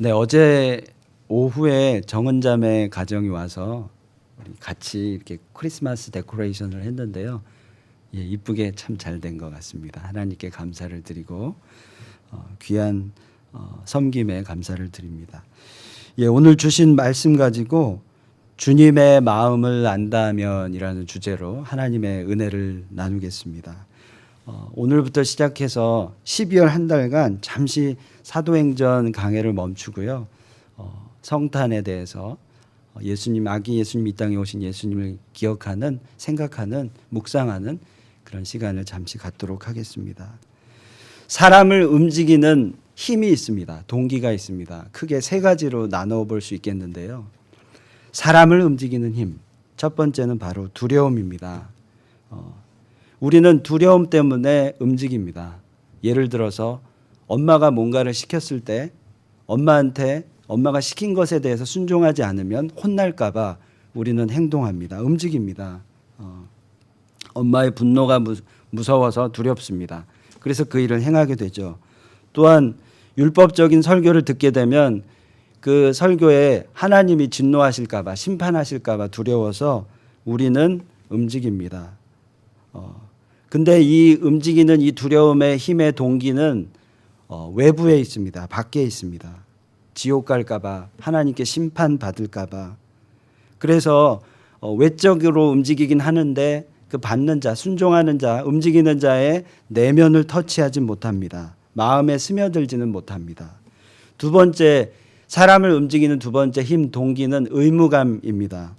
네, 어제 오후에 정은자매 가정이 와서 우리 같이 이렇게 크리스마스 데코레이션을 했는데요. 예, 이쁘게 참 잘 된 것 같습니다. 하나님께 감사를 드리고 귀한 섬김에 감사를 드립니다. 예, 오늘 주신 말씀 가지고 주님의 마음을 안다면이라는 주제로 하나님의 은혜를 나누겠습니다. 오늘부터 시작해서 12월 한 달간 잠시 사도행전 강해를 멈추고요. 성탄에 대해서 예수님, 아기 예수님, 이 땅에 오신 예수님을 기억하는, 생각하는, 묵상하는 그런 시간을 잠시 갖도록 하겠습니다. 사람을 움직이는 힘이 있습니다. 동기가 있습니다. 크게 세 가지로 나눠 볼 수 있겠는데요. 사람을 움직이는 힘. 첫 번째는 바로 두려움입니다. 우리는 두려움 때문에 움직입니다. 예를 들어서 엄마가 뭔가를 시켰을 때 엄마가 시킨 것에 대해서 순종하지 않으면 혼날까 봐 우리는 행동합니다. 움직입니다. 엄마의 분노가 무서워서 두렵습니다. 그래서 그 일을 행하게 되죠. 또한 율법적인 설교를 듣게 되면 그 설교에 하나님이 진노하실까 봐, 심판하실까 봐 두려워서 우리는 움직입니다. 근데 이 움직이는 이 두려움의 힘의 동기는 외부에 있습니다. 밖에 있습니다. 지옥 갈까 봐, 하나님께 심판받을까 봐. 그래서 외적으로 움직이긴 하는데 그 받는 자, 순종하는 자, 움직이는 자의 내면을 터치하지 못합니다. 마음에 스며들지는 못합니다. 두 번째, 사람을 움직이는 두 번째 힘, 동기는 의무감입니다.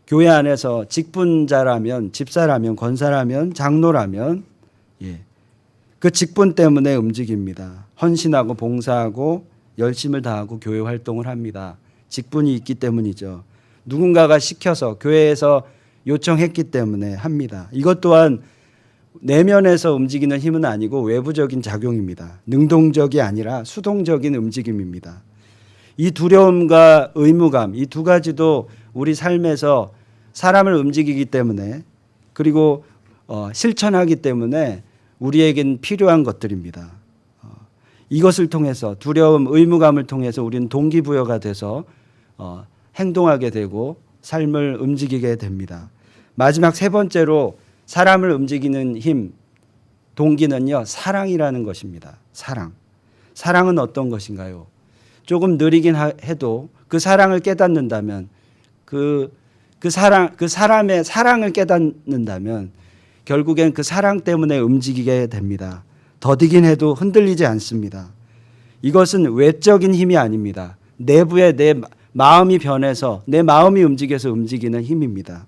교회 안에서 직분자라면, 집사라면, 권사라면, 장로라면 그 직분 때문에 움직입니다. 헌신하고 봉사하고 열심을 다하고 교회 활동을 합니다. 직분이 있기 때문이죠. 누군가가 시켜서 교회에서 요청했기 때문에 합니다. 이것 또한 내면에서 움직이는 힘은 아니고 외부적인 작용입니다. 능동적이 아니라 수동적인 움직임입니다. 이 두려움과 의무감, 이 두 가지도 우리 삶에서 사람을 움직이기 때문에 그리고 실천하기 때문에 우리에겐 필요한 것들입니다. 이것을 통해서 두려움, 의무감을 통해서 우리는 동기부여가 돼서 행동하게 되고 삶을 움직이게 됩니다. 마지막 세 번째로 사람을 움직이는 힘, 동기는요, 사랑이라는 것입니다. 사랑은 어떤 것인가요? 조금 느리긴 해도 그 사랑을 깨닫는다면 그 사람의 사랑을 깨닫는다면 결국엔 그 사랑 때문에 움직이게 됩니다. 더디긴 해도 흔들리지 않습니다. 이것은 외적인 힘이 아닙니다. 내부의 내 마음이 변해서 내 마음이 움직여서 움직이는 힘입니다.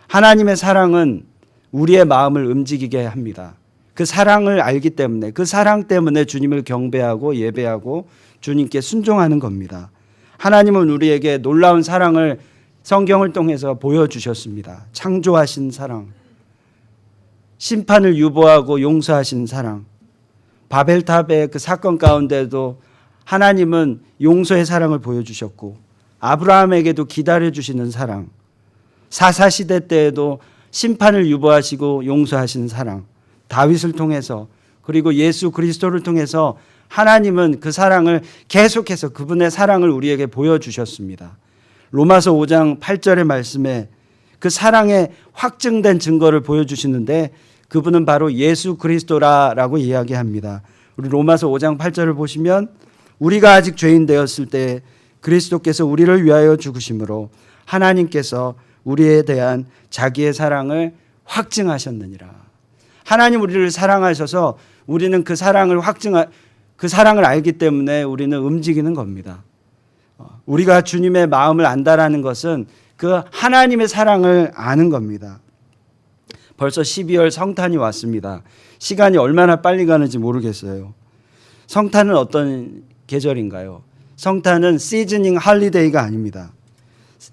하나님의 사랑은 우리의 마음을 움직이게 합니다. 그 사랑을 알기 때문에 그 사랑 때문에 주님을 경배하고 예배하고 주님께 순종하는 겁니다. 하나님은 우리에게 놀라운 사랑을 성경을 통해서 보여주셨습니다. 창조하신 사랑, 심판을 유보하고 용서하신 사랑, 바벨탑의 그 사건 가운데도 하나님은 용서의 사랑을 보여주셨고 아브라함에게도 기다려주시는 사랑, 사사시대 때에도 심판을 유보하시고 용서하신 사랑, 다윗을 통해서 그리고 예수 그리스도를 통해서 하나님은 그 사랑을 계속해서 그분의 사랑을 우리에게 보여주셨습니다. 로마서 5장 8절의 말씀에 그 사랑의 확증된 증거를 보여주시는데 그분은 바로 예수 그리스도라고 이야기합니다. 우리 로마서 5장 8절을 보시면 우리가 아직 죄인 되었을 때 그리스도께서 우리를 위하여 죽으심으로 하나님께서 우리에 대한 자기의 사랑을 확증하셨느니라. 하나님 우리를 사랑하셔서 우리는 그 사랑을 알기 때문에 우리는 움직이는 겁니다. 우리가 주님의 마음을 안다라는 것은 그 하나님의 사랑을 아는 겁니다. 벌써 12월 성탄이 왔습니다. 시간이 얼마나 빨리 가는지 모르겠어요. 성탄은 어떤 계절인가요? 성탄은 시즈닝 할리데이가 아닙니다.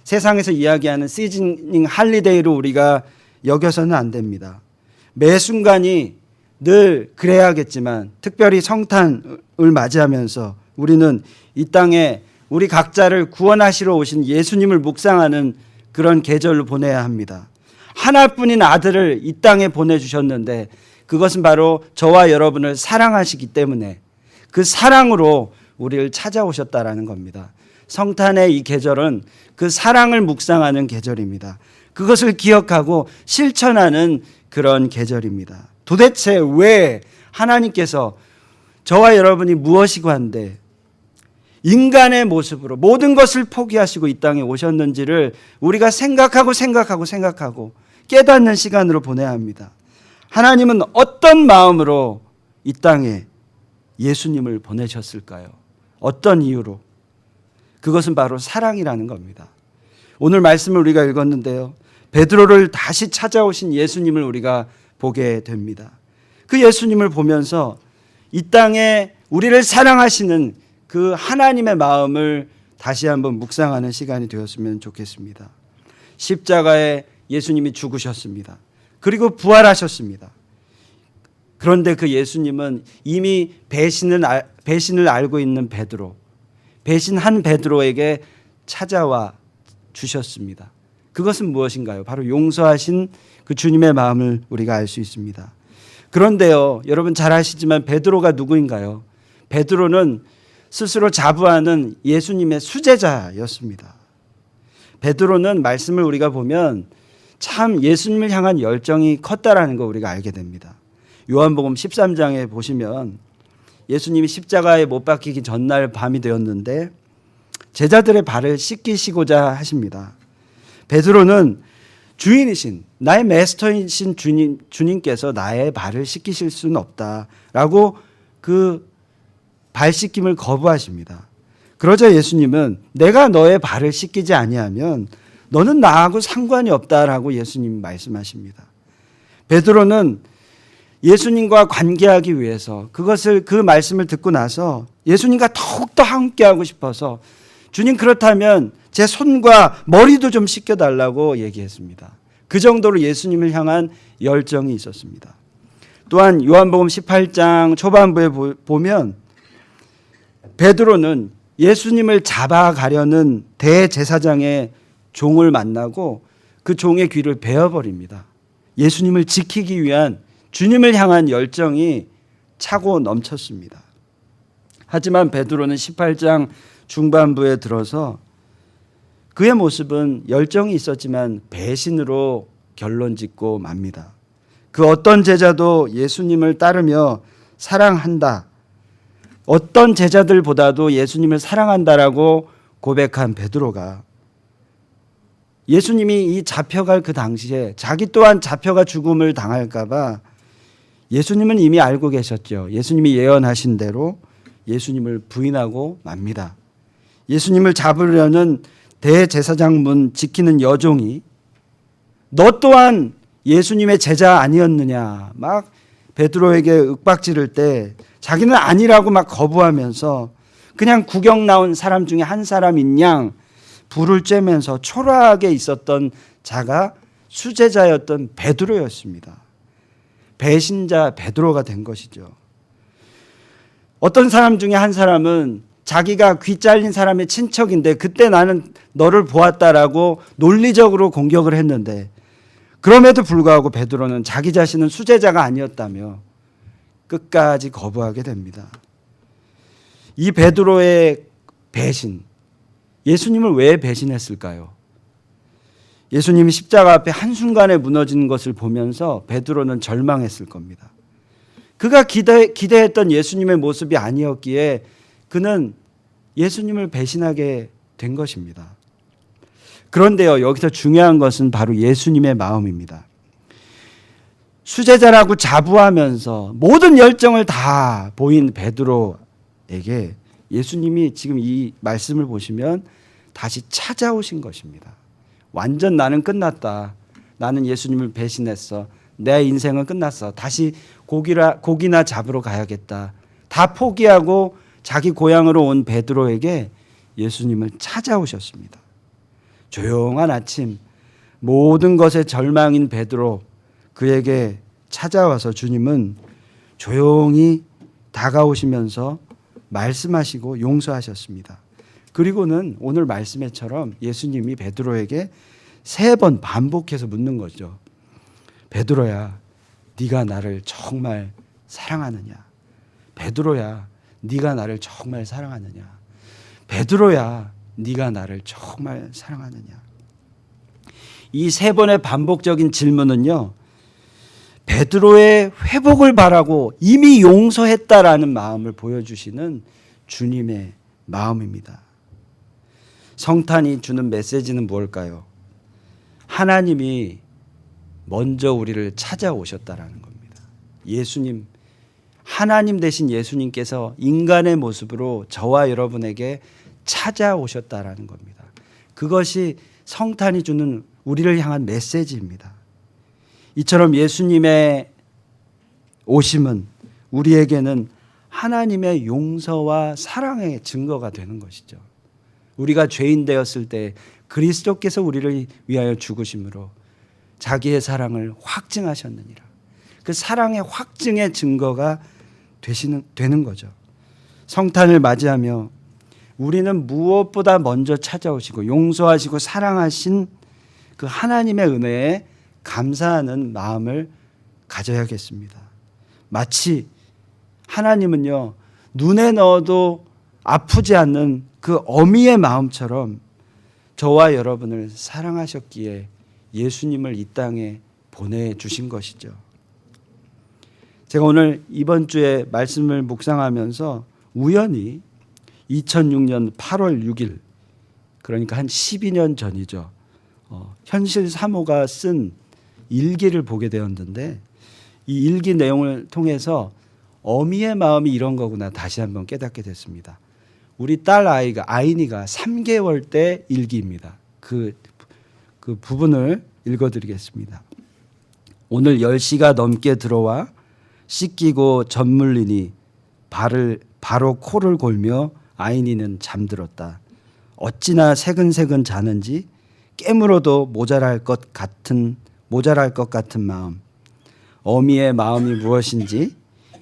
세상에서 이야기하는 시즈닝 할리데이로 우리가 여겨서는 안 됩니다. 매 순간이 늘 그래야겠지만 특별히 성탄을 맞이하면서 우리는 이 땅에 우리 각자를 구원하시러 오신 예수님을 묵상하는 그런 계절로 보내야 합니다. 하나뿐인 아들을 이 땅에 보내주셨는데 그것은 바로 저와 여러분을 사랑하시기 때문에 그 사랑으로 우리를 찾아오셨다라는 겁니다. 성탄의 이 계절은 그 사랑을 묵상하는 계절입니다. 그것을 기억하고 실천하는 그런 계절입니다. 도대체 왜 하나님께서 저와 여러분이 무엇이고 한데 인간의 모습으로 모든 것을 포기하시고 이 땅에 오셨는지를 우리가 생각하고 깨닫는 시간으로 보내야 합니다. 하나님은 어떤 마음으로 이 땅에 예수님을 보내셨을까요? 어떤 이유로? 그것은 바로 사랑이라는 겁니다. 오늘 말씀을 우리가 읽었는데요. 베드로를 다시 찾아오신 예수님을 우리가 보게 됩니다. 그 예수님을 보면서 이 땅에 우리를 사랑하시는 그 하나님의 마음을 다시 한번 묵상하는 시간이 되었으면 좋겠습니다. 십자가에 예수님이 죽으셨습니다. 그리고 부활하셨습니다. 그런데 그 예수님은 이미 배신을 알고 있는 베드로, 배신한 베드로에게 찾아와 주셨습니다. 그것은 무엇인가요? 바로 용서하신 그 주님의 마음을 우리가 알 수 있습니다. 그런데요, 여러분 잘 아시지만 베드로가 누구인가요? 베드로는 스스로 자부하는 예수님의 수제자였습니다. 베드로는 말씀을 우리가 보면 참 예수님을 향한 열정이 컸다라는 거 우리가 알게 됩니다. 요한복음 13장에 보시면 예수님이 십자가에 못 박히기 전날 밤이 되었는데 제자들의 발을 씻기시고자 하십니다. 베드로는 주인이신 나의 마스터이신 주님께서 나의 발을 씻기실 수는 없다라고 그 발 씻김을 거부하십니다. 그러자 예수님은 내가 너의 발을 씻기지 아니하면 너는 나하고 상관이 없다라고 예수님 말씀하십니다. 베드로는 예수님과 관계하기 위해서 그 말씀을 듣고 나서 예수님과 더욱더 함께하고 싶어서 주님 그렇다면 제 손과 머리도 좀 씻겨달라고 얘기했습니다. 그 정도로 예수님을 향한 열정이 있었습니다. 또한 요한복음 18장 초반부에 보면 베드로는 예수님을 잡아가려는 대제사장의 종을 만나고 그 종의 귀를 베어버립니다. 예수님을 지키기 위한 주님을 향한 열정이 차고 넘쳤습니다. 하지만 베드로는 18장 중반부에 들어서 그의 모습은 열정이 있었지만 배신으로 결론 짓고 맙니다. 그 어떤 제자도 예수님을 따르며 사랑한다. 어떤 제자들보다도 예수님을 사랑한다라고 고백한 베드로가 예수님이 이 잡혀갈 그 당시에 자기 또한 잡혀가 죽음을 당할까 봐 예수님은 이미 알고 계셨죠. 예수님이 예언하신 대로 예수님을 부인하고 맙니다. 예수님을 잡으려는 대제사장문 지키는 여종이 너 또한 예수님의 제자 아니었느냐 막 베드로에게 윽박지를 때 자기는 아니라고 막 거부하면서 그냥 구경 나온 사람 중에 한 사람인 양 불을 쬐면서 초라하게 있었던 자가 수제자였던 베드로였습니다. 배신자 베드로가 된 것이죠. 어떤 사람 중에 한 사람은 자기가 귀 잘린 사람의 친척인데 그때 나는 너를 보았다라고 논리적으로 공격을 했는데 그럼에도 불구하고 베드로는 자기 자신은 수제자가 아니었다며 끝까지 거부하게 됩니다. 이 베드로의 배신, 예수님을 왜 배신했을까요? 예수님이 십자가 앞에 한순간에 무너지는 것을 보면서 베드로는 절망했을 겁니다. 그가 기대했던 예수님의 모습이 아니었기에 그는 예수님을 배신하게 된 것입니다. 그런데요, 여기서 중요한 것은 바로 예수님의 마음입니다. 수제자라고 자부하면서 모든 열정을 다 보인 베드로에게 예수님이 지금 이 말씀을 보시면 다시 찾아오신 것입니다. 완전 나는 끝났다. 나는 예수님을 배신했어. 내 인생은 끝났어. 다시 고기나 잡으러 가야겠다. 다 포기하고 자기 고향으로 온 베드로에게 예수님을 찾아오셨습니다. 조용한 아침 모든 것에 절망인 베드로 그에게 찾아와서 주님은 조용히 다가오시면서 말씀하시고 용서하셨습니다. 그리고는 오늘 말씀에처럼 예수님이 베드로에게 3번 반복해서 묻는 거죠. 베드로야, 네가 나를 정말 사랑하느냐? 베드로야, 네가 나를 정말 사랑하느냐? 베드로야, 네가 나를 정말 사랑하느냐? 이 세 번의 반복적인 질문은요, 베드로의 회복을 바라고 이미 용서했다라는 마음을 보여주시는 주님의 마음입니다. 성탄이 주는 메시지는 무엇일까요? 하나님이 먼저 우리를 찾아오셨다라는 겁니다. 예수님, 하나님 되신 예수님께서 인간의 모습으로 저와 여러분에게 찾아오셨다라는 겁니다. 그것이 성탄이 주는 우리를 향한 메시지입니다. 이처럼 예수님의 오심은 우리에게는 하나님의 용서와 사랑의 증거가 되는 것이죠. 우리가 죄인 되었을 때 그리스도께서 우리를 위하여 죽으심으로 자기의 사랑을 확증하셨느니라. 그 사랑의 확증의 증거가 되는 거죠. 성탄을 맞이하며 우리는 무엇보다 먼저 찾아오시고 용서하시고 사랑하신 그 하나님의 은혜에 감사하는 마음을 가져야겠습니다. 마치 하나님은요, 눈에 넣어도 아프지 않는 그 어미의 마음처럼 저와 여러분을 사랑하셨기에 예수님을 이 땅에 보내주신 것이죠. 제가 오늘 이번 주에 말씀을 묵상하면서 우연히 2006년 8월 6일, 그러니까 한 12년 전이죠. 현실 사모가 쓴 일기를 보게 되었는데, 이 일기 내용을 통해서 어미의 마음이 이런 거구나 다시 한번 깨닫게 됐습니다. 우리 딸 아이가 아이니가 3개월 때 일기입니다. 그 부분을 읽어드리겠습니다. 오늘 10시가 넘게 들어와 씻기고 젖물리니 바로 코를 골며 아이니는 잠들었다. 어찌나 새근새근 자는지 깨물어도 모자랄 것 같은 마음. 어미의 마음이 무엇인지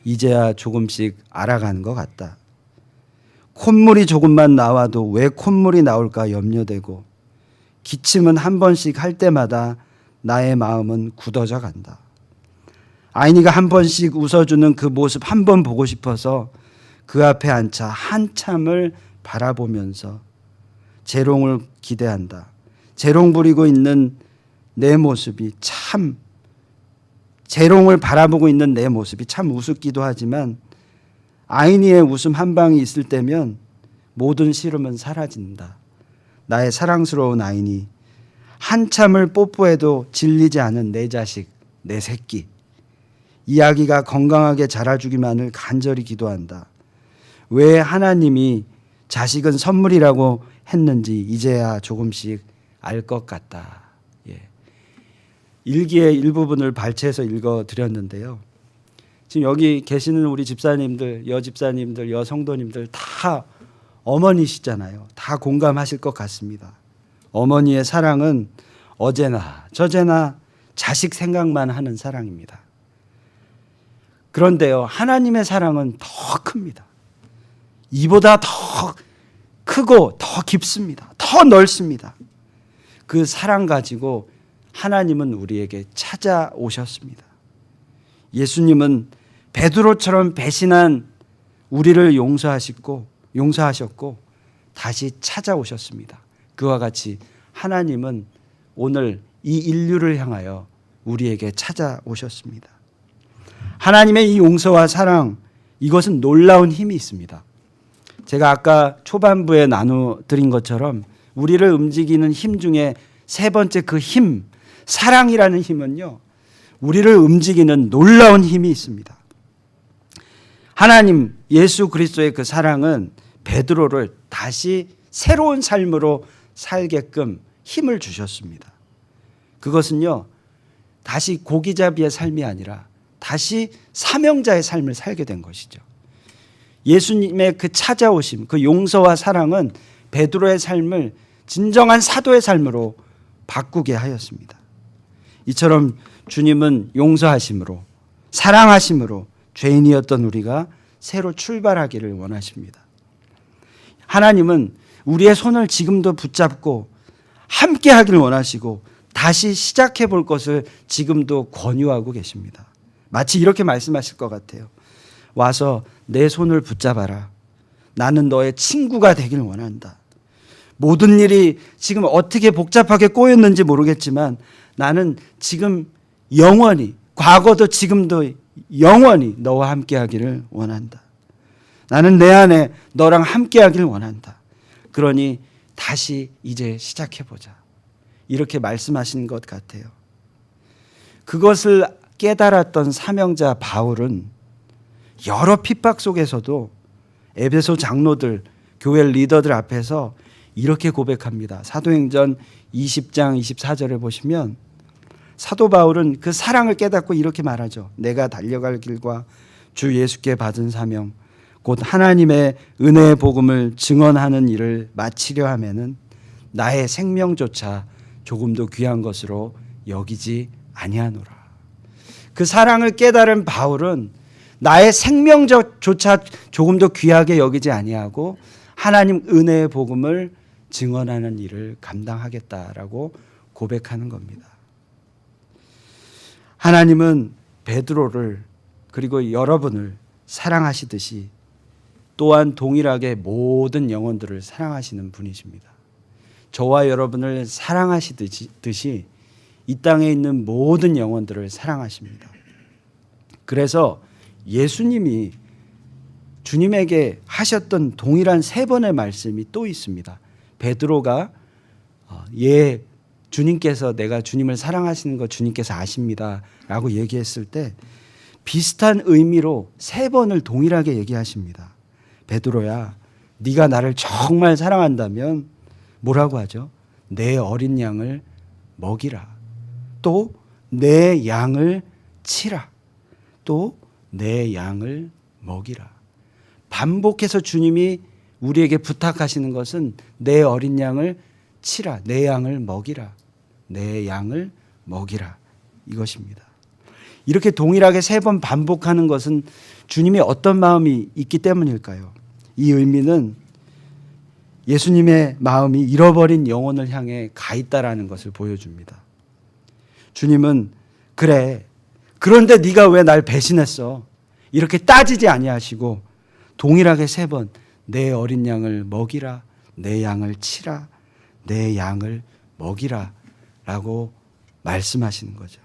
이제야 조금씩 알아가는 것 같다. 콧물이 조금만 나와도 왜 콧물이 나올까 염려되고 기침은 한 번씩 할 때마다 나의 마음은 굳어져 간다. 아이니가 한 번씩 웃어주는 그 모습 한 번 보고 싶어서 그 앞에 앉아 한참을 바라보면서 재롱을 기대한다. 재롱 부리고 있는 내 모습이 재롱을 바라보고 있는 내 모습이 참 우습기도 하지만 아이니의 웃음 한 방이 있을 때면 모든 시름은 사라진다. 나의 사랑스러운 아이니, 한참을 뽀뽀해도 질리지 않은 내 자식, 내 새끼. 이 아기가 건강하게 자라주기만을 간절히 기도한다. 왜 하나님이 자식은 선물이라고 했는지 이제야 조금씩 알 것 같다. 일기의 일부분을 발췌해서 읽어드렸는데요. 지금 여기 계시는 우리 집사님들, 여집사님들, 여성도님들 다 어머니시잖아요. 다 공감하실 것 같습니다. 어머니의 사랑은 어제나 저제나 자식 생각만 하는 사랑입니다. 그런데요, 하나님의 사랑은 더 큽니다. 이보다 더 크고 더 깊습니다. 더 넓습니다. 그 사랑 가지고 하나님은 우리에게 찾아오셨습니다. 예수님은 베드로처럼 배신한 우리를 용서하셨고 다시 찾아오셨습니다. 그와 같이 하나님은 오늘 이 인류를 향하여 우리에게 찾아오셨습니다. 하나님의 이 용서와 사랑, 이것은 놀라운 힘이 있습니다. 제가 아까 초반부에 나눠드린 것처럼 우리를 움직이는 힘 중에 세 번째 그 힘, 사랑이라는 힘은요, 우리를 움직이는 놀라운 힘이 있습니다. 하나님 예수 그리스도의 그 사랑은 베드로를 다시 새로운 삶으로 살게끔 힘을 주셨습니다. 그것은요, 다시 고기잡이의 삶이 아니라 다시 사명자의 삶을 살게 된 것이죠. 예수님의 그 찾아오심, 그 용서와 사랑은 베드로의 삶을 진정한 사도의 삶으로 바꾸게 하였습니다. 이처럼 주님은 용서하심으로, 사랑하심으로 죄인이었던 우리가 새로 출발하기를 원하십니다. 하나님은 우리의 손을 지금도 붙잡고 함께 하기를 원하시고 다시 시작해 볼 것을 지금도 권유하고 계십니다. 마치 이렇게 말씀하실 것 같아요. 와서 내 손을 붙잡아라. 나는 너의 친구가 되길 원한다. 모든 일이 지금 어떻게 복잡하게 꼬였는지 모르겠지만 나는 지금 영원히, 과거도 지금도 영원히 너와 함께 하기를 원한다. 나는 내 안에 너랑 함께 하기를 원한다. 그러니 다시 이제 시작해보자. 이렇게 말씀하신 것 같아요. 그것을 깨달았던 사명자 바울은 여러 핍박 속에서도 에베소 장로들, 교회 리더들 앞에서 이렇게 고백합니다. 사도행전 20장 24절에 보시면 사도 바울은 그 사랑을 깨닫고 이렇게 말하죠. 내가 달려갈 길과 주 예수께 받은 사명 곧 하나님의 은혜의 복음을 증언하는 일을 마치려 하면은 나의 생명조차 조금도 귀한 것으로 여기지 아니하노라. 그 사랑을 깨달은 바울은 나의 생명조차 조금도 귀하게 여기지 아니하고 하나님 은혜의 복음을 증언하는 일을 감당하겠다라고 고백하는 겁니다. 하나님은 베드로를 그리고 여러분을 사랑하시듯이 또한 동일하게 모든 영혼들을 사랑하시는 분이십니다. 저와 여러분을 사랑하시듯이 이 땅에 있는 모든 영혼들을 사랑하십니다. 그래서 예수님이 주님에게 하셨던 동일한 3번의 말씀이 또 있습니다. 베드로가 주님께서 내가 주님을 사랑하시는 거 주님께서 아십니다 라고 얘기했을 때 비슷한 의미로 3번을 동일하게 얘기하십니다. 베드로야, 네가 나를 정말 사랑한다면 뭐라고 하죠? 내 어린 양을 먹이라. 또 내 양을 치라. 또 내 양을 먹이라. 반복해서 주님이 우리에게 부탁하시는 것은 내 어린 양을 치라. 내 양을 먹이라. 내 양을 먹이라. 이것입니다. 이렇게 동일하게 3번 반복하는 것은 주님이 어떤 마음이 있기 때문일까요? 이 의미는 예수님의 마음이 잃어버린 영혼을 향해 가 있다라는 것을 보여줍니다. 주님은 그래, 그런데 네가 왜 날 배신했어? 이렇게 따지지 아니하시고 동일하게 3번 내 어린 양을 먹이라, 내 양을 치라, 내 양을 먹이라 라고 말씀하시는 거죠.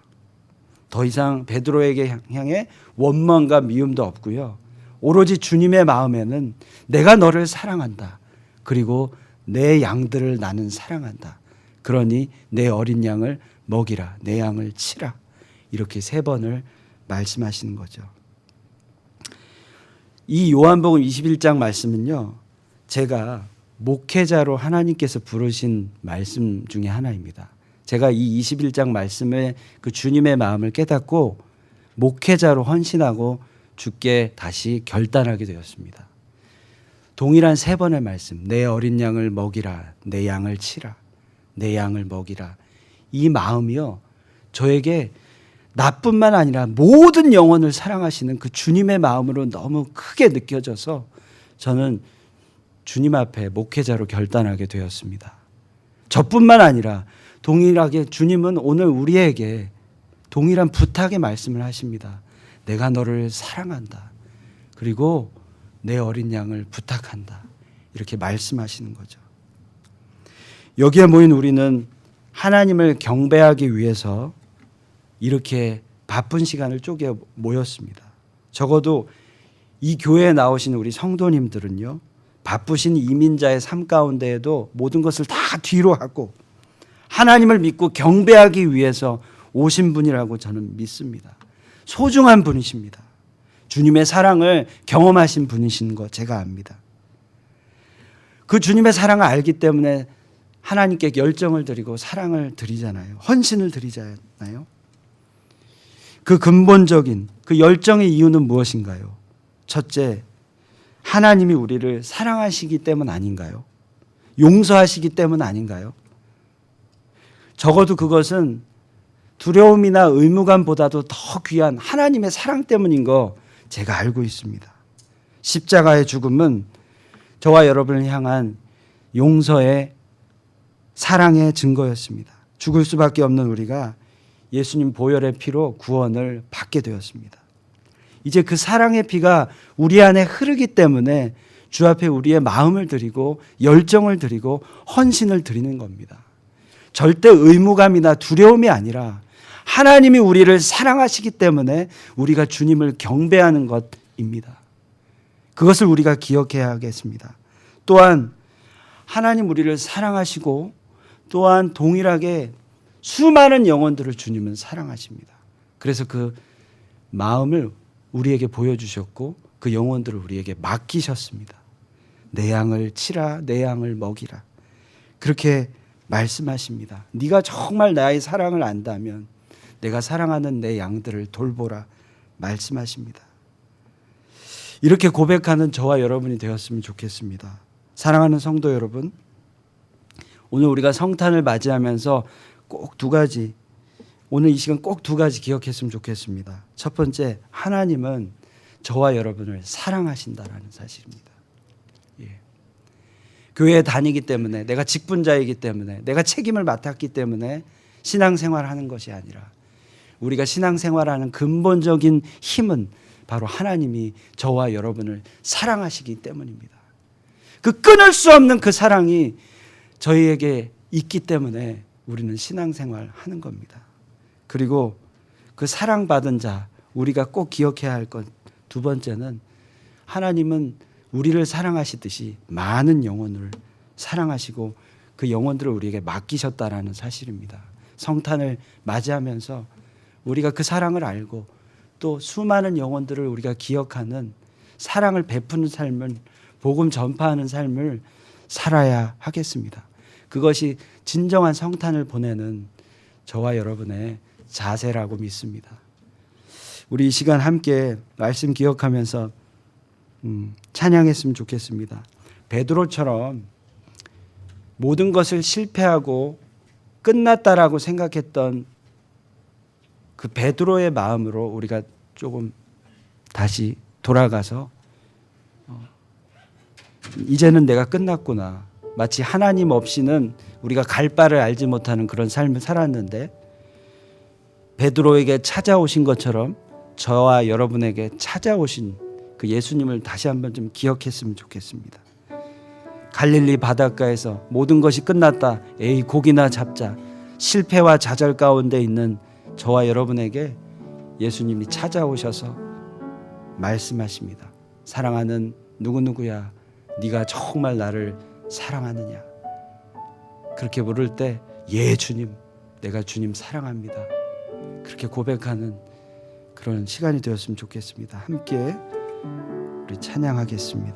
더 이상 베드로에게 향해 원망과 미움도 없고요. 오로지 주님의 마음에는 내가 너를 사랑한다. 그리고 내 양들을 나는 사랑한다. 그러니 내 어린 양을 먹이라, 내 양을 치라. 이렇게 3번을 말씀하시는 거죠. 이 요한복음 21장 말씀은요, 제가 목회자로 하나님께서 부르신 말씀 중에 하나입니다. 제가 이 21장 말씀에 그 주님의 마음을 깨닫고 목회자로 헌신하고 주께 다시 결단하게 되었습니다. 동일한 3번의 말씀, 내 어린 양을 먹이라, 내 양을 치라, 내 양을 먹이라. 이 마음이요, 저에게 나뿐만 아니라 모든 영혼을 사랑하시는 그 주님의 마음으로 너무 크게 느껴져서 저는 주님 앞에 목회자로 결단하게 되었습니다. 저뿐만 아니라 동일하게 주님은 오늘 우리에게 동일한 부탁의 말씀을 하십니다. 내가 너를 사랑한다. 그리고 내 어린 양을 부탁한다. 이렇게 말씀하시는 거죠. 여기에 모인 우리는 하나님을 경배하기 위해서 이렇게 바쁜 시간을 쪼개 모였습니다. 적어도 이 교회에 나오신 우리 성도님들은요, 바쁘신 이민자의 삶 가운데에도 모든 것을 다 뒤로 하고 하나님을 믿고 경배하기 위해서 오신 분이라고 저는 믿습니다. 소중한 분이십니다. 주님의 사랑을 경험하신 분이신 거 제가 압니다. 그 주님의 사랑을 알기 때문에 하나님께 열정을 드리고 사랑을 드리잖아요. 헌신을 드리잖아요. 그 근본적인 그 열정의 이유는 무엇인가요? 첫째, 하나님이 우리를 사랑하시기 때문 아닌가요? 용서하시기 때문 아닌가요? 적어도 그것은 두려움이나 의무감보다도 더 귀한 하나님의 사랑 때문인 거 제가 알고 있습니다. 십자가의 죽음은 저와 여러분을 향한 용서의 사랑의 증거였습니다. 죽을 수밖에 없는 우리가 예수님 보혈의 피로 구원을 받게 되었습니다. 이제 그 사랑의 피가 우리 안에 흐르기 때문에 주 앞에 우리의 마음을 드리고 열정을 드리고 헌신을 드리는 겁니다. 절대 의무감이나 두려움이 아니라 하나님이 우리를 사랑하시기 때문에 우리가 주님을 경배하는 것입니다. 그것을 우리가 기억해야 하겠습니다. 또한 하나님 우리를 사랑하시고 또한 동일하게 수많은 영혼들을 주님은 사랑하십니다. 그래서 그 마음을 우리에게 보여주셨고 그 영혼들을 우리에게 맡기셨습니다. 내 양을 치라, 내 양을 먹이라. 그렇게 말씀하십니다. 네가 정말 나의 사랑을 안다면 내가 사랑하는 내 양들을 돌보라 말씀하십니다. 이렇게 고백하는 저와 여러분이 되었으면 좋겠습니다. 사랑하는 성도 여러분, 오늘 우리가 성탄을 맞이하면서 꼭 두 가지, 오늘 이 시간 꼭 두 가지 기억했으면 좋겠습니다. 첫 번째, 하나님은 저와 여러분을 사랑하신다라는 사실입니다. 교회에 다니기 때문에, 내가 직분자이기 때문에, 내가 책임을 맡았기 때문에 신앙생활하는 것이 아니라 우리가 신앙생활하는 근본적인 힘은 바로 하나님이 저와 여러분을 사랑하시기 때문입니다. 그 끊을 수 없는 그 사랑이 저희에게 있기 때문에 우리는 신앙생활 하는 겁니다. 그리고 그 사랑받은 자, 우리가 꼭 기억해야 할 것 두 번째는 하나님은 우리를 사랑하시듯이 많은 영혼을 사랑하시고 그 영혼들을 우리에게 맡기셨다라는 사실입니다. 성탄을 맞이하면서 우리가 그 사랑을 알고 또 수많은 영혼들을 우리가 기억하는 사랑을 베푸는 삶을, 복음 전파하는 삶을 살아야 하겠습니다. 그것이 진정한 성탄을 보내는 저와 여러분의 자세라고 믿습니다. 우리 이 시간 함께 말씀 기억하면서 찬양했으면 좋겠습니다. 베드로처럼 모든 것을 실패하고 끝났다라고 생각했던 그 베드로의 마음으로 우리가 조금 다시 돌아가서 이제는 내가 끝났구나. 마치 하나님 없이는 우리가 갈 바를 알지 못하는 그런 삶을 살았는데 베드로에게 찾아오신 것처럼 저와 여러분에게 찾아오신 그 예수님을 다시 한번 좀 기억했으면 좋겠습니다. 갈릴리 바닷가에서 모든 것이 끝났다. 에이 고기나 잡자. 실패와 좌절 가운데 있는 저와 여러분에게 예수님이 찾아오셔서 말씀하십니다. 사랑하는 누구누구야, 네가 정말 나를 사랑하느냐. 그렇게 물을 때 예 주님, 내가 주님 사랑합니다. 그렇게 고백하는 그런 시간이 되었으면 좋겠습니다. 함께 우리 찬양하겠습니다.